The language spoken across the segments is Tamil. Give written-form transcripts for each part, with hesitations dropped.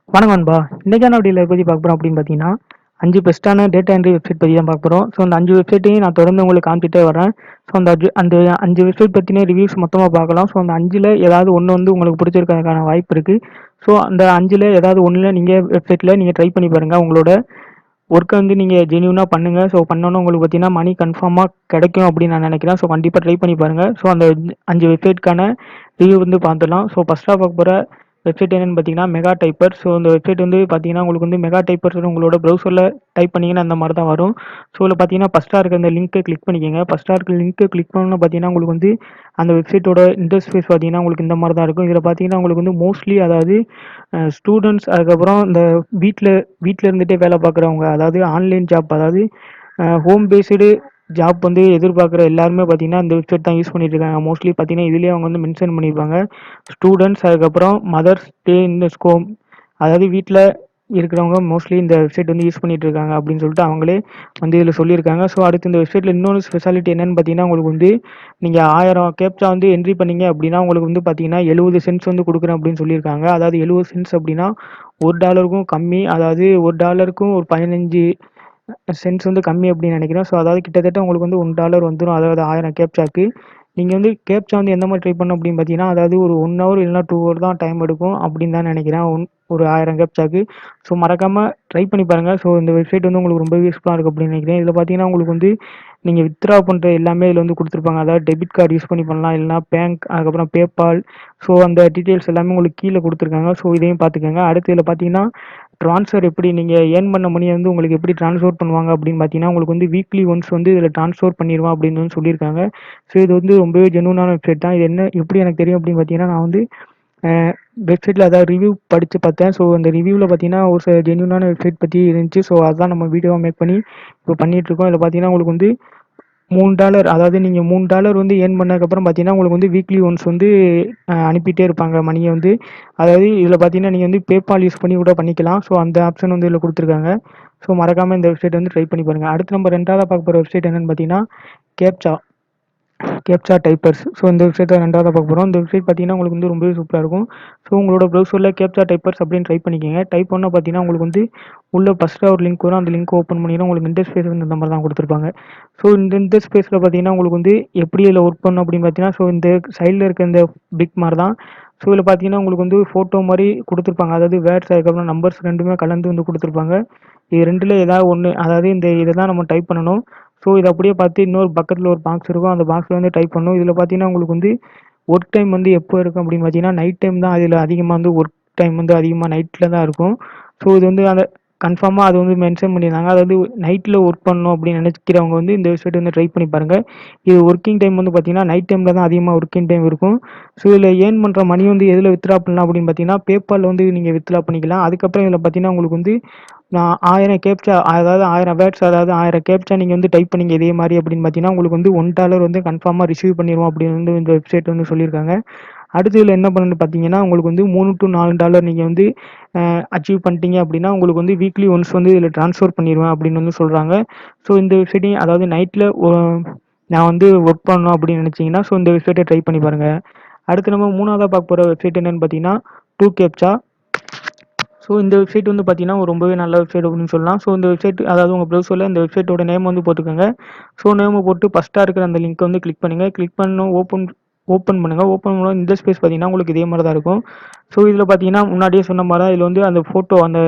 வணக்கம் நண்பா. இன்னைக்கான வீடியோல எத பத்தி பார்க்க போறோம் அப்படின்னு பார்த்தீங்கன்னா, 5 பெஸ்ட்டான டேட்டா என்ட்ரி வெப்சைட் பத்தி தான் பார்க்க போறோம். ஸோ அந்த 5 வெப்சைட்டையும் நான் தொடர்ந்து உங்களுக்கு காமிச்சிட்டே வரேன். ஸோ அந்த 5 வெப்சைட் பத்தின ரிவ்யூஸ் மொத்தமா பார்க்கலாம். ஸோ அந்த 5ல ஏதாவது ஒண்ணு வந்து உங்களுக்கு பிடிச்சிருக்கறதுக்கான வாய்ப்பு இருக்கு. ஸோ அந்த 5ல ஏதாவது ஒண்ணுல நீங்க வெப்சைட்ல நீங்க ட்ரை பண்ணி பாருங்க. உங்களோட ஒர்க்க வந்து நீங்க ஜென்யூனா பண்ணுங்க. ஸோ பண்ணோனே உங்களுக்கு பார்த்தீங்கன்னா, மணி கன்ஃபார்மா கிடைக்கும் அப்படின்னு நான் நினைக்கிறேன். ஸோ கண்டிப்பா ட்ரை பண்ணி பாருங்க. ஸோ அந்த 5 வெப்சைட்க்கான ரிவ்யூ வந்து பார்த்துடலாம். ஸோ ஃபர்ஸ்ட்டா பார்க்க போற வெப்சைட் என்னன்னு பார்த்தீங்கன்னா, மெகா டைப்பர். ஸோ இந்த வெப்சைட் வந்து பார்த்தீங்கன்னா, உங்களுக்கு வந்து மெகா டைப்பர்ஸ்னு உங்களோட ப்ரௌசர்ல டைப் பண்ணீங்கன்னா அந்த மாரி தான் வரும். ஸோ இதில பார்த்தீங்கன்னா, ஃபர்ஸ்ட்டா இருக்க அந்த லிங்க்க கிளிக் பண்ணிக்கங்க. ஃபர்ஸ்ட்டா இருக்க லிங்க்க கிளிக் பண்ணோனே பார்த்தீங்கன்னா, உங்களுக்கு வந்து அந்த வெப்சைட்டோட இன்டர்ஃபேஸ் பார்த்தீங்கன்னா, உங்களுக்கு இந்த மாரி தான் இருக்கும். இதில பார்த்தீங்கன்னா, உங்களுக்கு வந்து மோஸ்ட்லி அதாவது ஸ்டூடண்ட்ஸ் அதுக்கப்புறம் இந்த வீட்ல வீட்ல இருந்துட்டே வேலை பார்க்குறவங்க, அதாவது ஆன்லைன் ஜாப் அதாவது ஹோம் பேஸ்டு ஜாப் வந்து எதிர்பார்க்குற எல்லாருமே பார்த்தீங்கன்னா, இந்த வெப்சைட் தான் யூஸ் பண்ணிட்டு இருக்காங்க. மோஸ்ட்லி பார்த்தீங்கன்னா, இதிலேயே அவங்க வந்து மென்ஷன் பண்ணியிருப்பாங்க. ஸ்டூடண்ட்ஸ் அதுக்கப்புறம் mothers stay in the home அதாவது வீட்ல இருக்கிறவங்க மோஸ்ட்லி இந்த வெப்சைட் வந்து யூஸ் பண்ணிட்டு இருக்காங்க அப்படின்னு சொல்லிட்டு அவங்களே வந்து இதில சொல்லியிருக்காங்க. ஸோ அடுத்து இந்த வெப்சைட்ல இன்னொரு ஸ்பெஷாலிட்டி என்னன்னு பார்த்தீங்கன்னா, உங்களுக்கு வந்து நீங்க 1000 கேப்ச்சா வந்து என்ட்ரி பண்ணீங்க அப்படின்னா, உங்களுக்கு வந்து பார்த்தீங்கன்னா 70 சென்ட்ஸ் வந்து குடுக்குறேன் அப்படின்னு சொல்லியிருக்காங்க. அதாவது 70 சென்ட்ஸ் அப்படின்னா $1க்கும் கம்மி. அதாவது $1க்கும் ஒரு 15 சென்ட்ஸ் வந்து கம்மி அப்படின்னு நினைக்கிறேன். ஸோ அதாவது கிட்டத்தட்ட உங்களுக்கு வந்து $1 வந்துரும். அதாவது 1000 கேப்ச்சாக்கு. நீங்க வந்து கேப்ச்சா வந்து எந்த மாரி ட்ரை பண்ணணும் அப்படின்னு பார்த்தீங்கன்னா, அதாவது ஒரு 1 ஹவர் இல்லன்னா 2 ஹவர் தான் டைம் எடுக்கும் அப்படின்னு தான் நினைக்கிறேன். ஒரு 1000 கேப்ச்சாக்கு. ஸோ மறக்காம ட்ரை பண்ணி பாருங்க. ஸோ இந்த வெப்சைட் வந்து உங்களுக்கு ரொம்ப யூஸ்ஃபுல்லா இருக்கும் அப்படின்னு நினைக்கிறேன். இதில பார்த்தீங்கன்னா, உங்களுக்கு வந்து நீங்க வித்ட்ரா பண்ற எல்லாமே இதில வந்து குடுத்துருப்பாங்க. அதாவது டெபிட் கார்டு யூஸ் பண்ணி பண்ணலாம். இல்லன்னா பேங்க் அதுக்கப்புறம் பேபால். ஸோ அந்த டீட்டெயில்ஸ் எல்லாமே உங்களுக்கு கீழ குடுத்துருக்காங்க. ஸோ இதையும் பார்த்துக்கங்க. அடுத்து இதில பார்த்தீங்கன்னா, ட்ரான்ஸ்ஃபர் எப்படி நீங்க ஏர்ன் பண்ண மணிய வந்து உங்களுக்கு எப்படி ட்ரான்ஸ்ஃபர் பண்ணுவாங்க அப்படின்னு பார்த்தீங்கன்னா, உங்களுக்கு வந்து வீக்லி ஒன்ஸ் வந்து இதில ட்ரான்ஸ்ஃபர் பண்ணிருவேன் அப்படின்னு வந்து சொல்லியிருக்காங்க. ஸோ இது வந்து ரொம்பவே ஜென்யூனான வெப்சைட் தான். இது என்ன எப்படி எனக்கு தெரியும் அப்படின்னு பார்த்தீங்கன்னா, நான் வந்து அ வெப்சைட்ல அதாவது ரிவ்யூ படிச்சு பார்த்தேன். ஸோ அந்த ரிவ்யூல பார்த்தீங்கன்னா, ஒரு சில ஜென்யூனான வெப்சைட் பத்தி இருந்துச்சு. ஸோ அதான் நம்ம வீடியோவா மேக் பண்ணி இப்போ பண்ணிட்டுருக்கோம். இதில பார்த்தீங்கன்னா, உங்களுக்கு வந்து $3 அதாவது நீங்க $3 வந்து ஏர்ன் பண்ணதுக்கப்புறம் பார்த்தீங்கன்னா, உங்களுக்கு வந்து வீக்லி ஒன்ஸ் வந்து அனுப்பிட்டே இருப்பாங்க மணிய வந்து. அதாவது இதில பார்த்தீங்கன்னா, நீங்க வந்து பேபால் யூஸ் பண்ணி கூட பண்ணிக்கலாம். ஸோ அந்த ஆப்ஷன் வந்து இதில குடுத்துருக்காங்க. ஸோ மறக்காம இந்த வெப்சைட் வந்து ட்ரை பண்ணி பாருங்க. அடுத்து நம்ம 2வதா பார்க்க போற வெப்சைட் என்னன்னு பார்த்தீங்கன்னா, கேப்ச்சா. Captcha diapers. ஸோ இந்த வெப்சைட்ட 2வதா பார்க்க போறோம். இந்த வெப்சைட் பார்த்தீங்கன்னா, உங்களுக்கு வந்து ரொம்பவே சூப்பரா இருக்கும். ஸோ உங்களோட ப்ரௌசர்ல கேப்ச்சா டைப்பர்ஸ் அப்படின்னு டைப் பண்ணிக்கங்க. டைப் பண்ணா பார்த்தீங்கன்னா, உங்களுக்கு வந்து உள்ள ஃபர்ஸ்ட்டா ஒரு லிங்க் வரும். அந்த லிங்க் ஓப்பன் பண்ணீங்கன்னா, உங்களுக்கு இன்டர்ஃபேஸ் வந்து இந்த மாரி தான் குடுத்துருப்பாங்க. ஸோ இந்த இன்டர்ஃபேஸ்ல பார்த்தீங்கன்னா, உங்களுக்கு வந்து எப்படி இதில ஒர்க் பண்ணணும் அப்படின்னு பார்த்தீங்கன்னா, ஸோ இந்த சைட்ல இருக்க இந்த பிக் மாரி தான். ஸோ இதில பார்த்தீங்கன்னா, உங்களுக்கு வந்து ஃபோட்டோ மாரி குடுத்துருப்பாங்க. அதாவது வேர்ட்ஸ் அதுக்கப்புறம் நம்பர்ஸ் 2மே கலந்து வந்து குடுத்துருப்பாங்க. இது 2ல ஏதாவது ஒண்ணு அதாவது இத தான் நம்ம டைப் பண்ணணும். ஸோ இத அப்படியே பார்த்து இன்னொரு பக்கத்துல ஒரு பாக்ஸ் இருக்கும். அந்த பாக்ஸ்ல வந்து டைப் பண்ணணும். இதில பார்த்தீங்கன்னா, உங்களுக்கு வந்து ஒர்க் டைம் வந்து எப்போ இருக்கும் அப்படின்னு பார்த்தீங்கன்னா, நைட் டைம் தான் அதில அதிகமா வந்து ஒர்க் டைம் வந்து அதிகமா நைட்ல தான் இருக்கும். ஸோ இது வந்து அந்த கன்ஃபார்மா அது வந்து மென்ஷன் பண்ணியிருந்தாங்க. அதாவது நைட்ல ஒர்க் பண்ணணும் அப்படின்னு நினைக்கிறவங்க வந்து இந்த வெப்சைட் வந்து ட்ரை பண்ணி பாருங்க. இது ஒர்க்கிங் டைம் வந்து பார்த்தீங்கன்னா, நைட் டைம்ல தான் அதிகமா ஒர்க்கிங் டைம் இருக்கும். ஸோ இதில ஏர்ன் பண்ற மணி வந்து எதில வித்ட்ரா பண்ணலாம் அப்படின்னு பார்த்தீங்கன்னா, பேபால்ல வந்து நீங்க வித்ட்ரா பண்ணிக்கலாம். அதுக்கப்புறம் இதில பார்த்தீங்கன்னா, உங்களுக்கு வந்து நான் 1000 கேப்ச்சா அதாவது 1000 வேர்ட்ஸ் அதாவது 1000 கேப்ச்சா நீங்க வந்து டைப் பண்ணீங்க இதே மாரி அப்படின்னு பார்த்தீங்கன்னா, உங்களுக்கு வந்து $1 வந்து கன்ஃபார்மா ரிசீவ் பண்ணிருவோம் அப்படின்னு வந்து இந்த வெப்சைட் வந்து சொல்லியிருக்காங்க. அடுத்து இதில என்ன பண்ணணும்னு பார்த்தீங்கன்னா, உங்களுக்கு வந்து $3 to $4 நீங்க வந்து அச்சீவ் பண்ணிட்டீங்க அப்படின்னா, உங்களுக்கு வந்து வீக்லி ஒன்ஸ் வந்து இதில ட்ரான்ஸ்ஃபர் பண்ணிருவேன் அப்படின்னு வந்து சொல்றாங்க. ஸோ இந்த வெப்சைட்டையும் அதாவது நைட்ல நான் வந்து ஒர்க் பண்ணணும் அப்படின்னு நினைச்சீங்கன்னா, ஸோ இந்த வெப்சைட்ட ட்ரை பண்ணி பாருங்க. அடுத்து நம்ம 3வதா பார்க்க போற வெப்சைட் என்னன்னு பார்த்தீங்கன்னா, 2 கேப்ச்சா. ஸோ இந்த வெப்சைட் வந்து பார்த்தீங்கன்னா, ரொம்பவே நல்ல வெப்சைட் அப்படின்னு சொல்லலாம். ஸோ இந்த வெப்சைட் அதாவது உங்க ப்ரௌசர்ல இந்த வெப்சைட்டோட நேம் வந்து போட்டுக்கோங்க. ஸோ நேம போட்டு ஃபர்ஸ்ட்டா இருக்கிற அந்த லிங்க்க வந்து கிளிக் பண்ணுங்க. கிளிக் பண்ணணும் ஓப்பன் பண்ணுங்க. ஓப்பன் பண்ணா இந்த ஸ்பேஸ் பார்த்தீங்கன்னா, உங்களுக்கு இதே மாரி தான் இருக்கும். ஸோ இதில பார்த்தீங்கன்னா, முன்னாடியே சொன்ன மாரி தான் இதில வந்து அந்த ஃபோட்டோ அந்த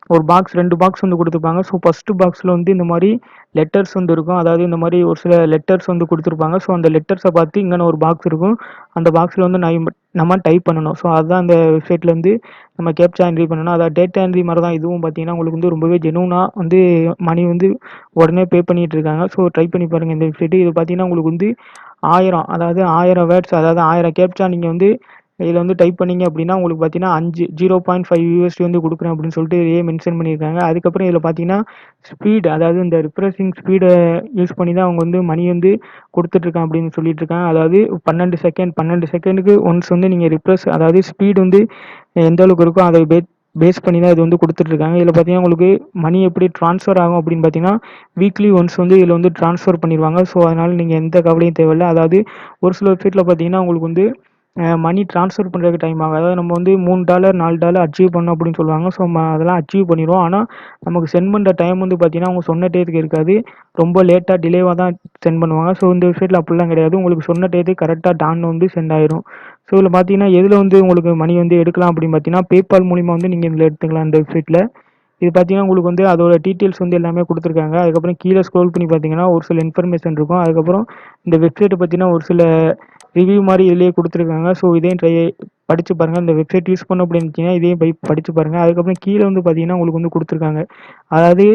ஒரு பாக்ஸ் 2 பாக்ஸ் வந்து குடுத்துருப்பாங்க. ஸோ ஃபர்ஸ்ட் பாக்ஸ்ல வந்து இந்த மாரி லெட்டர்ஸ் வந்து இருக்கும். அதாவது இந்த மாரி ஒரு சில லெட்டர்ஸ் வந்து குடுத்துருப்பாங்க. ஸோ அந்த லெட்டர்ஸ பார்த்து இங்கன ஒரு பாக்ஸ் இருக்கும். அந்த பாக்ஸ்ல வந்து நம்ம டைப் பண்ணணும். ஸோ அதுதான் அந்த வெப்சைட்ல வந்து நம்ம கேப்ச்சா என்ட்ரி பண்ணணும். அதாவது டேட்டா என்ட்ரி மாரி தான் இதுவும் பார்த்தீங்கன்னா, உங்களுக்கு வந்து ரொம்பவே ஜெனூனா வந்து மணி வந்து உடனே பே பண்ணிட்டு இருக்காங்க. ஸோ ட்ரை பண்ணி பாருங்க இந்த வெப்சைட். இது பார்த்தீங்கன்னா, உங்களுக்கு வந்து 1000 அதாவது 1000 வேர்ட்ஸ் அதாவது 1000 கேப்ச்சா நீங்க வந்து இதில வந்து டைப் பண்ணீங்க அப்படின்னா, உங்களுக்கு பார்த்தீங்கன்னா 0.5 USD வந்து குடுக்குறேன் அப்படின்னு சொல்லிட்டு இதையே மென்ஷன் பண்ணியிருக்காங்க. அதுக்கப்புறம் இதில பார்த்தீங்கன்னா, ஸ்பீட் அதாவது இந்த ரிஃப்ரெஷிங் ஸ்பீட யூஸ் பண்ணி தான் அவங்க வந்து மணி வந்து குடுத்துட்டுருக்கேன் அப்படின்னு சொல்லிட்டு இருக்காங்க. அதாவது 12 செகண்டுக்கு ஒன்ஸ் வந்து நீங்க அதாவது ஸ்பீட் வந்து எந்த அளவுக்கு இருக்கோ அதை பேஸ் பண்ணி தான் இது வந்து குடுத்துட்டுருக்காங்க. இதில பார்த்தீங்கன்னா, உங்களுக்கு மணி எப்படி ட்ரான்ஸ்ஃபர் ஆகும் அப்படின்னு பார்த்தீங்கன்னா, வீக்லி ஒன்ஸ் வந்து இதில வந்து ட்ரான்ஸ்ஃபர் பண்ணிருவாங்க. ஸோ அதனால நீங்க எந்த கவலையும் தேவையில்ல. அதாவது ஒரு சில வெப்சைட்ல பார்த்தீங்கன்னா, உங்களுக்கு வந்து மணி ட்ரான்ஸ்ஃபர் பண்ணுறதுக்கு டைம் ஆகும். அதாவது நம்ம வந்து $3 $4 அச்சீவ் பண்ணோம் அப்படின்னு சொல்லுவாங்க. ஸோ அதெல்லாம் அச்சீவ் பண்ணிருவோம். ஆனா, நமக்கு சென்ட் பண்ற டைம் வந்து பார்த்தீங்கன்னா, அவங்க சொன்ன டயத்துக்கு இருக்காது. ரொம்ப லேட்டா டிலேவா தான் சென்ட் பண்ணுவாங்க. ஸோ இந்த வெப்சைட்ல அப்படிலாம் கிடையாது. உங்களுக்கு சொன்ன டயத்துக்கு கரெக்ட்டா டான்னு வந்து சென்ட் ஆயிரும். ஸோ இதில பார்த்தீங்கன்னா, எதில வந்து உங்களுக்கு மணி வந்து எடுக்கலாம் அப்படின்னு பார்த்தீங்கன்னா, PayPal மூலியமா வந்து நீங்க இதில எடுத்துக்கலாம் இந்த வெப்சைட்ல. இது பார்த்தீங்கன்னா, உங்களுக்கு வந்து அதோட டீட்டெயில்ஸ் வந்து எல்லாமே குடுத்துருக்காங்க. அதுக்கப்புறம் கீழ ஸ்க்ரோல் பண்ணி பார்த்தீங்கன்னா, ஒரு சில இன்ஃபர்மேஷன் இருக்கும். அதுக்கப்புறம் இந்த வெப்சைட்ட பத்தின ஒரு சில ரிவ்யூ மாரி இதிலேயே குடுத்துருக்காங்க. ஸோ இதையும் படிச்சு பாருங்க. இந்த வெப்சைட் யூஸ் பண்ணணும் அப்படின்னு நினைச்சீங்கன்னா, இதையும் போய் படிச்சு பாருங்க. அதுக்கப்புறம் கீழ வந்து பார்த்தீங்கன்னா, உங்களுக்கு வந்து குடுத்துருக்காங்க. அதாவது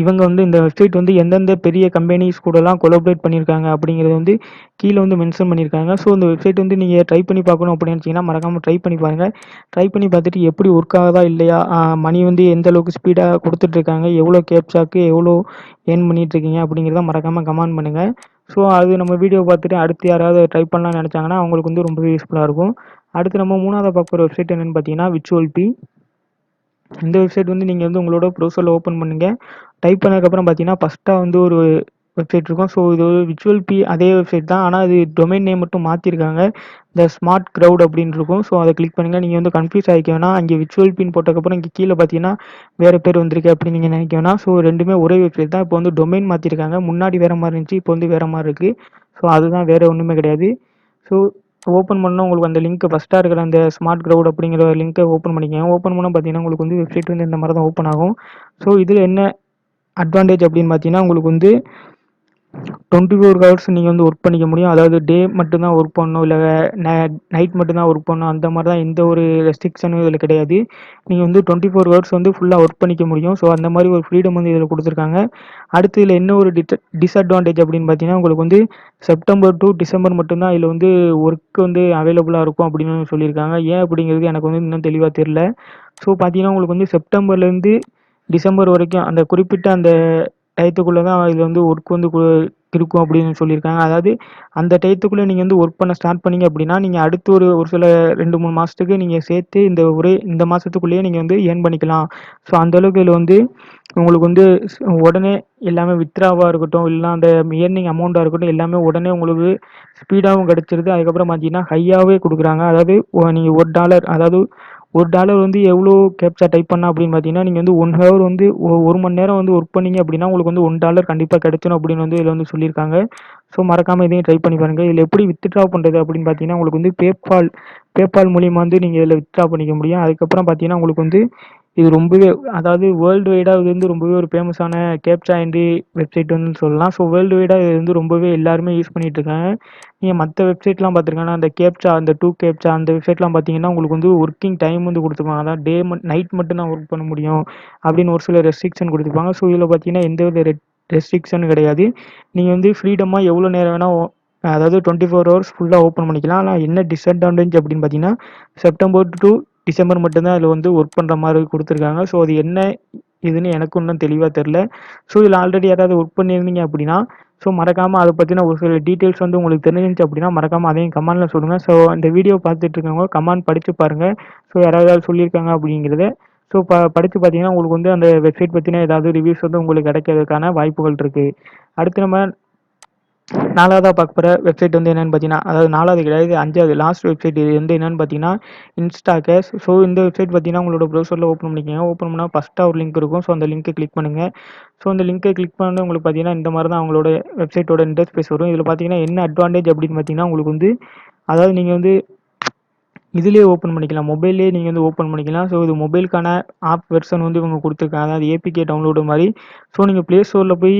இவங்க வந்து இந்த வெப்சைட் வந்து எந்தெந்த பெரிய கம்பெனிஸ் கூடலாம் கொலாபரேட் பண்ணியிருக்காங்க அப்படிங்கிறத வந்து கீழ வந்து மென்ஷன் பண்ணியிருக்காங்க. ஸோ இந்த வெப்சைட் வந்து நீங்க ட்ரை பண்ணி பார்க்கணும் அப்படின்னு நினைச்சீங்கன்னா, மறக்காம ட்ரை பண்ணி பாருங்க. ட்ரை பண்ணி பார்த்துட்டு எப்படி ஒர்க் ஆகுதா இல்லையா? மணி வந்து எந்த அளவுக்கு ஸ்பீடா குடுத்துட்டுருக்காங்க? எவ்வளோ கேப்சாக்கு எவ்வளோ ஏர்ன் பண்ணிட்டுருக்கீங்க? அப்படிங்கிறத மறக்காம கமெண்ட் பண்ணுங்க. ஸோ அது நம்ம வீடியோ பார்த்துட்டு அடுத்து யாராவது ட்ரை பண்ணலாம்னு நெனைச்சாங்கன்னா, அவங்களுக்கு வந்து ரொம்பவே யூஸ்ஃபுல்லா இருக்கும். அடுத்து நம்ம 3வதா பார்க்க போற வெப்சைட் என்னன்னு பார்த்தீங்கன்னா, விர்ச்சுவல்பி. இந்த வெப்சைட் வந்து நீங்க வந்து உங்களோட ப்ரௌசர்ல ஓப்பன் பண்ணுங்க. டைப் பண்ணதுக்கப்புறம் பார்த்தீங்கன்னா, ஃபர்ஸ்ட்டா வந்து ஒரு வெப்சைட் இருக்கும். ஸோ இது ஒரு விர்ச்சுவல்பி அதே வெப்சைட் தான். ஆனா அது டொமைன் நேம் மட்டும் மாத்திருக்காங்க. இந்த ஸ்மார்ட் கிரவுட் அப்படின்னு இருக்கும். ஸோ அத கிளிக் பண்ணுங்க. நீங்க வந்து கன்ஃப்யூஸ் ஆயிக்க வேணாம். அங்கே விர்ச்சுவல்பின்னு போட்டதுக்கப்புறம் இங்க கீழ பார்த்தீங்கன்னா, வேற பேர் வந்திருக்கு அப்படின்னு நீங்க நினைக்க வேணாம். ஸோ 2மே ஒரே வெப்சைட் தான். இப்போ வந்து டொமைன் மாத்திருக்காங்க. முன்னாடி வேற மாரி இருந்துச்சு. இப்போ வந்து வேற மாரி இருக்கு. ஸோ அதுதான் வேற ஒண்ணுமே கிடையாது. ஸோ ஓப்பன் பண்ணா உங்களுக்கு அந்த லிங்க் ஃபர்ஸ்ட்டா இருக்கிற அந்த ஸ்மார்ட் கிரவுட் அப்படிங்கிற லிங்க்க ஓப்பன் பண்ணிக்கங்க. ஓப்பன் பண்ணா பார்த்தீங்கன்னா, உங்களுக்கு வந்து வெப்சைட் வந்து இந்த மாரி தான் ஓப்பன் ஆகும். ஸோ இதில என்ன அட்வான்டேஜ் அப்படின்னு பார்த்தீங்கன்னா, உங்களுக்கு வந்து 24 ஹவர்ஸ் நீங்க வந்து ஒர்க் பண்ணிக்க முடியும். அதாவது டே மட்டும் தான் ஒர்க் பண்ணணும். இல்ல ந நைட் மட்டும் தான் ஒர்க் பண்ணணும். அந்த மாரி தான் எந்த ஒரு ரெஸ்ட்ரிக்ஷனும் இதில கிடையாது. நீங்க வந்து 24 ஹவர்ஸ் வந்து ஃபுல்லா ஒர்க் பண்ணிக்க முடியும். ஸோ அந்த மாரி ஒரு ஃப்ரீடம் வந்து இதில குடுத்துருக்காங்க. அடுத்து இதில என்ன ஒரு டிஸ்அட்வான்டேஜ் அப்படின்னு பார்த்தீங்கன்னா, உங்களுக்கு வந்து செப்டம்பர் டூ டிசம்பர் மட்டும் தான் இதில வந்து ஒர்க் வந்து அவைலபிளா இருக்கும் அப்படின்னு சொல்லியிருக்காங்க. ஏன் அப்படிங்கிறது எனக்கு வந்து இன்னும் தெளிவா தெரியல. ஸோ பார்த்தீங்கன்னா, உங்களுக்கு வந்து செப்டம்பர்லேருந்து டிசம்பர் வரைக்கும் அந்த குறிப்பிட்ட அந்த டயத்துக்குள்ள தான் இது வந்து ஒர்க் வந்து இருக்கும் அப்படின்னு சொல்லியிருக்காங்க. அதாவது அந்த டயத்துக்குள்ள நீங்க வந்து ஒர்க் பண்ண ஸ்டார்ட் பண்ணீங்க அப்படின்னா, நீங்க அடுத்து ஒரு ஒரு சில 2, 3 மாசத்துக்கு நீங்க சேர்த்து இந்த மாசத்துக்குள்ளேயே நீங்க வந்து ஏர்ன் பண்ணிக்கலாம். ஸோ அந்த அளவுக்கு இதுல வந்து உங்களுக்கு வந்து உடனே எல்லாமே வித்ட்ராவா இருக்கட்டும், இல்லனா அந்த இயர்னிங் அமௌண்ட்டா இருக்கட்டும், எல்லாமே உடனே உங்களுக்கு ஸ்பீடாவும் கிடைச்சிருது. அதுக்கப்புறம் பார்த்தீங்கன்னா, ஹையாவே குடுக்குறாங்க. அதாவது நீங்க $1 அதாவது $1 வந்து எவ்வளோ கேப்ச்சா டைப் பண்ணா அப்படின்னு பார்த்தீங்கன்னா, நீங்க வந்து 1 ஹவர் வந்து 1 மணி நேரம் வந்து ஒர்க் பண்ணீங்க அப்படின்னா, உங்களுக்கு வந்து $1 கண்டிப்பா கிடைச்சிரும் அப்படின்னு வந்து இதில வந்து சொல்லியிருக்காங்க. ஸோ மறக்காம இதையும் ட்ரை பண்ணி பாருங்க. இதில எப்படி வித்ட்ரா பண்றது அப்படின்னு பார்த்தீங்கன்னா, உங்களுக்கு வந்து PayPal மூலியமா வந்து நீங்க இதில வித்ட்ரா பண்ணிக்க முடியும். அதுக்கப்புறம் பார்த்தீங்கன்னா, உங்களுக்கு வந்து இது ரொம்பவே அதாவது வேர்ல்டு வைடா இது வந்து ரொம்பவே ஒரு ஃபேமஸான கேப்ச்சா என்ட்ரி வெப்சைட் வந்து சொல்லலாம். ஸோ வேர்ல்டு வைடா இது வந்து ரொம்பவே எல்லாருமே யூஸ் பண்ணிட்டு இருக்காங்க. நீங்க மத்த வெப்சைட்லாம் பார்த்துருக்கீங்கன்னா, அந்த கேப்ச்சா அந்த 2 கேப்ச்சா அந்த வெப்சைட்லாம் பார்த்தீங்கன்னா, உங்களுக்கு வந்து ஒர்க்கிங் டைம் வந்து குடுத்துருப்பாங்க. அதாவது நைட் மட்டும் தான் ஒர்க் பண்ண முடியும் அப்படின்னு ஒரு சில ரெஸ்ட்ரிக்ஷன் குடுத்துருப்பாங்க. ஸோ இதில பார்த்தீங்கன்னா, எந்தவித ரெஸ்ட்ரிக்ஷனும் கிடையாது. நீங்க வந்து ஃப்ரீடமா எவ்வளோ நேரம் வேணா அதாவது 24 ஹவர்ஸ் ஃபுல்லா ஓப்பன் பண்ணிக்கலாம். ஆனா என்ன டிஸ்அட்வான்டேஜ் அப்படின்னு பார்த்தீங்கன்னா, செப்டம்பர் டூ டிசம்பர் மட்டும் தான் அதில வந்து ஒர்க் பண்ற மாரி குடுத்துருக்காங்க. ஸோ அது என்ன இதுன்னு எனக்கும் இன்னும் தெளிவா தெரியல. ஸோ இதில ஆல்ரெடி யாராவது ஒர்க் பண்ணியிருந்தீங்க அப்படின்னா, ஸோ மறக்காம அத பத்தின ஒரு சில டீட்டெயில்ஸ் வந்து உங்களுக்கு தெரிஞ்சுருந்துச்சு அப்படின்னா, மறக்காம அதையும் கமெண்ட்ல சொல்லுங்க. ஸோ இந்த வீடியோ பார்த்துட்டு இருக்கவங்க கமெண்ட் படிச்சு பாருங்க. ஸோ யாராவது சொல்லியிருக்காங்க அப்படிங்கிறத. ஸோ படிச்சு பார்த்தீங்கன்னா, உங்களுக்கு வந்து அந்த வெப்சைட் பத்தின ஏதாவது ரிவ்யூஸ் வந்து உங்களுக்கு கிடைக்கிறதுக்கான வாய்ப்புகள் இருக்கு. அடுத்து நம்ம 4வதா பார்க்க போற வெப்சைட் வந்து என்னன்னு பார்த்தீங்கன்னா, அதாவது 4வது கிடையாது 5வது லாஸ்ட் வெப்சைட் இது வந்து என்னன்னு பார்த்தீங்கன்னா, இன்ஸ்டாகேஷ். ஸோ இந்த வெப்சைட் பார்த்தீங்கன்னா, உங்களோட ப்ரௌசர்ல ஓப்பன் பண்ணிக்கங்க. ஓப்பன் பண்ணா ஃபர்ஸ்ட்டா ஒரு லிங்க் இருக்கும். ஸோ அந்த லிங்க்க கிளிக் பண்ணுங்க. ஸோ அந்த லிங்க்க கிளிக் பண்ணோனே உங்களுக்கு பார்த்தீங்கன்னா, இந்த மாரி தான் அவங்களோட வெப்சைட்டோட இன்டர்ஃபேஸ் வரும். இதில பார்த்தீங்கன்னா, என்ன அட்வான்டேஜ் அப்படின்னு பார்த்தீங்கன்னா, உங்களுக்கு வந்து அதாவது நீங்க வந்து இதிலேயே ஓப்பன் பண்ணிக்கலாம். மொபைல்லயே நீங்க வந்து ஓப்பன் பண்ணிக்கலாம். ஸோ இது மொபைலுக்கான ஆப் வெர்ஷன் வந்து இவங்க குடுத்துருக்காங்க. அதாவது ஏபிகே டவுன்லோடு மாரி. ஸோ நீங்க Play Storeல போய்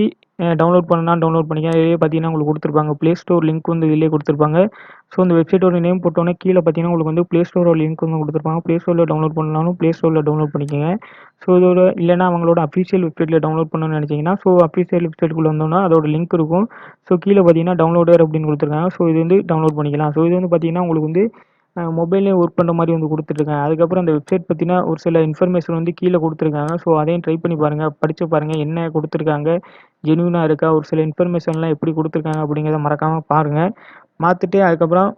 டவுன்லோட் பண்ணணும்னா டவுன்லோட் பண்ணிக்கலாம். இதுலயே பார்த்தீங்கன்னா உங்களுக்கு குடுத்துருப்பாங்க. Play Store லிங்க் வந்து இதிலேயே குடுத்துருப்பாங்க. ஸோ இந்த வெப்சைட்டோட நேம் போட்டோனே கீழ பார்த்தீங்கன்னா, உங்களுக்கு வந்து Play Storeஓட லிங்க் வந்து குடுத்துருப்பாங்க. Play Storeல டவுன்லோட் பண்ணணும்னாலும் Play Storeல டவுன்லோட் பண்ணிக்கங்க. ஸோ இதோட இல்லன்னா அவங்களோட அஃபிஷியல் வெப்சைட்ல டவுன்லோட் பண்ணணும்னு நெனைச்சீங்கன்னா, ஸோ அஃபிஷியல் வெப்சைட்குள்ள வந்தோம்னா அதோட லிங்க் இருக்கும். ஸோ கீழ பார்த்தீங்கன்னா, டவுன்லோடர் அப்படின்னு குடுத்துருக்காங்க. ஸோ இது வந்து டவுன்லோட் பண்ணிக்கலாம். ஸோ இது வந்து பார்த்தீங்கன்னா, உங்களுக்கு வந்து மொபைல்லயே ஒர்க் பண்ற மாரி வந்து குடுத்துட்டுருக்காங்க. அதுக்கப்புறம் அந்த வெப்சைட் பத்தின ஒரு சில இன்ஃபர்மேஷன் வந்து கீழ குடுத்துருக்காங்க. ஸோ அதையும் ட்ரை பண்ணி பாருங்க. படிச்சு பாருங்க. என்ன குடுத்துருக்காங்க? ஜென்யூனா இருக்கா? ஒரு சில இன்ஃபர்மேஷன்லாம் எப்படி குடுத்துருக்காங்க? அப்படிங்கிறத மறக்காம பாருங்க. பார்த்துட்டு அதுக்கப்புறம்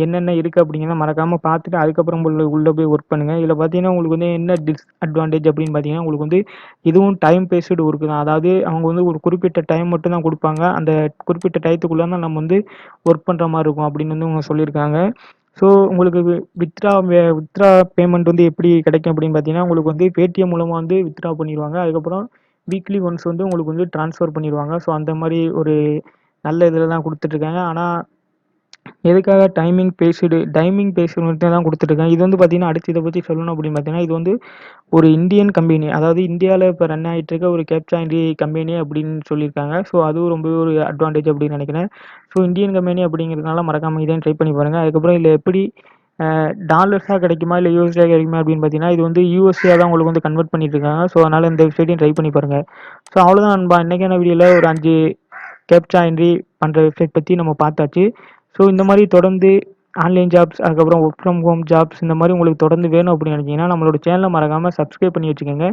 என்னென்ன இருக்கு அப்படிங்கிறத மறக்காம பார்த்துட்டு அதுக்கப்புறம் உள்ள போய் ஒர்க் பண்ணுங்க. இதில பார்த்தீங்கன்னா, உங்களுக்கு வந்து என்ன டிஸ்அட்வான்டேஜ் அப்படின்னு பார்த்தீங்கன்னா, உங்களுக்கு வந்து இதுவும் டைம் பேஸ்டு ஒர்க் தான். அதாவது அவங்க வந்து ஒரு குறிப்பிட்ட டைம் மட்டும் தான் குடுப்பாங்க. அந்த குறிப்பிட்ட டயத்துக்குள்ள தான் நம்ம வந்து ஒர்க் பண்ற மாரி இருக்கும் அப்படின்னு வந்து இவங்க சொல்லியிருக்காங்க. ஸோ உங்களுக்கு வித்ட்ரா பேமெண்ட் வந்து எப்படி கிடைக்கும் அப்படின்னு பார்த்தீங்கன்னா, உங்களுக்கு வந்து பேடிஎம் மூலமா வந்து வித்ட்ரா பண்ணிருவாங்க. அதுக்கப்புறம் வீக்லி ஒன்ஸ் வந்து உங்களுக்கு வந்து ட்ரான்ஸ்ஃபர் பண்ணிருவாங்க. ஸோ அந்த மாரி ஒரு நல்ல இதில தான் குடுத்துட்டுருக்காங்க. ஆனா எதுக்காக டைமிங் பேஸ்டு மட்டும் தான் குடுத்துட்டுருக்காங்க. இது வந்து பார்த்தீங்கன்னா, அடுத்து இத பத்தி சொல்லணும் அப்படின்னு பார்த்தீங்கன்னா, இது வந்து ஒரு இந்தியன் கம்பெனி. அதாவது இந்தியால இப்ப ரன் ஆயிட்டு இருக்க ஒரு கேப்சா என்ட்ரி கம்பெனி அப்படின்னு சொல்லியிருக்காங்க. ஸோ அதுவும் ரொம்பவே ஒரு அட்வான்டேஜ் அப்படின்னு நினைக்கிறேன். ஸோ இந்தியன் கம்பெனி அப்படிங்கிறதுனால மறக்காம இதையும் ட்ரை பண்ணி பாருங்க. அதுக்கப்புறம் இதுல எப்படி டாலர்ஸா கிடைக்குமா? இல்ல யூஎஸ்டியா கிடைக்குமா? அப்படின்னு பார்த்தீங்கன்னா, இது வந்து யூஎஸ்டியா தான் உங்களுக்கு வந்து கன்வெர்ட் பண்ணிட்டு இருக்காங்க. ஸோ அதனால இந்த வெப்சைட்டையும் ட்ரை பண்ணி பாருங்க. ஸோ அவ்வளோதான் நண்பா. இன்னைக்கான வீடியோல ஒரு 5 கேப்சா என்ட்ரி பண்ற வெப்சைட் பத்தி நம்ம பார்த்தாச்சு. ஸோ இந்த மாரி தொடர்ந்து ஆன்லைன் ஜாப்ஸ், அதுக்கப்புறம் ஒர்க் ஃப்ரம் ஹோம் ஜாப்ஸ் இந்த மாரி உங்களுக்கு தொடர்ந்து வேணும் அப்படின்னு நினைச்சீங்கன்னா, நம்மளோட சேனல மறக்காம சப்ஸ்கிரைப் பண்ணி வச்சுக்கோங்க.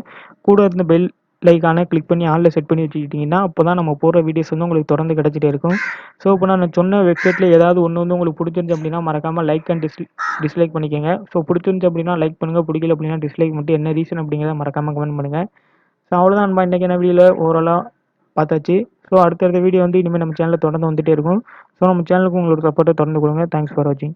கூட இருந்த பெல் ஐகான கிளிக் பண்ணி ஆல்ல செட் பண்ணி வச்சுக்கிட்டீங்கன்னா, அப்பதான் நம்ம போடுற வீடியோஸ் வந்து உங்களுக்கு தொடர்ந்து கிடைச்சிட்டே இருக்கும். ஸோ இப்போ நான் சொன்ன வெப்சைட்ல ஏதாவது ஒண்ணு வந்து உங்களுக்கு பிடிச்சிருந்துச்சு அப்படின்னா, மறக்காம லைக் அண்ட் டிஸ்லைக் பண்ணிக்கோங்க. ஸோ பிடிச்சிருந்துச்சு அப்படின்னா லைக் பண்ணுங்க. பிடிக்கல அப்படின்னா டிஸ்லைக் மட்டும் என்ன ரீசன் அப்படிங்கிறத மறக்காம கமெண்ட் பண்ணுங்க. ஸோ அவ்வளோதான் நண்பா. இன்னைக்கான வீடியோல ஓவராலா பார்த்தாச்சு. ஸோ அடுத்தடுத்த வீடியோ வந்து இனிமேல் நம்ம சேனல்ல தொடர்ந்து வந்துட்டே இருக்கும். ஸோ நம்ம சேனலுக்கு உங்களோட சப்போர்ட்ட தொடர்ந்து கொடுங்க. தேங்க்ஸ் ஃபார் வாட்சிங்.